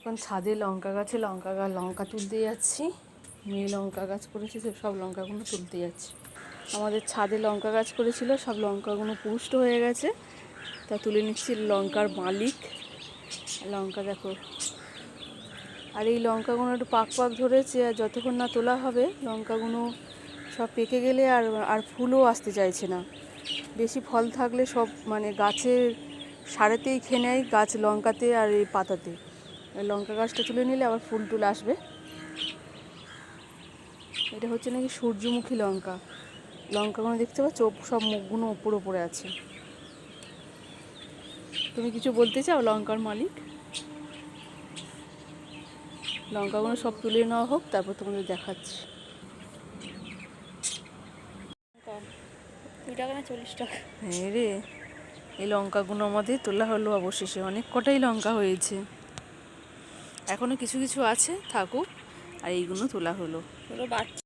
এখন ছাদে লঙ্কা গাছে লঙ্কা তুলতে যাচ্ছি। মেয়ে লঙ্কা গাছ করেছে, সব লঙ্কাগুলো তুলতে যাচ্ছি। আমাদের ছাদে লঙ্কা গাছ করেছিল, সব লঙ্কাগুলো পুষ্ট হয়ে গেছে, তা তুলে নিচ্ছি। লঙ্কার মালিক লঙ্কা দেখো। আর এই লঙ্কাগুলো একটু পাক ধরেছে, আর যতক্ষণ না তোলা হবে লঙ্কাগুলো সব পেকে গেলে আর ফুলও আসতে চাইছে না। বেশি ফল থাকলে সব মানে গাছের সারেতেই খেয়ে নেয়, গাছ লঙ্কাতে আর এই পাতাতে। লঙ্কা গাছটা তুলে নিলে আবার ফুল টুল আসবে। এটা হচ্ছে নাকি সূর্যমুখী লঙ্কা। লঙ্কাগুলো দেখতে পাচ্ছ, সব মুখগুলো ওপরে আছে। তুমি কিছু বলতে চাও লঙ্কার মালিক? লঙ্কাগুলো সব তুলে নেওয়া হোক, তারপর তোমাদের দেখাচ্ছি। 2 টাকা না 40 টাকা? হ্যাঁ রে, এই লঙ্কাগুলো আমাদের তোলা হলো অবশেষে। অনেক কটাই লঙ্কা হয়েছে, এখনো কিছু কিছু আছে, থাকুক। আর এইগুলো তোলা হলো। পুরো বাচ্চা।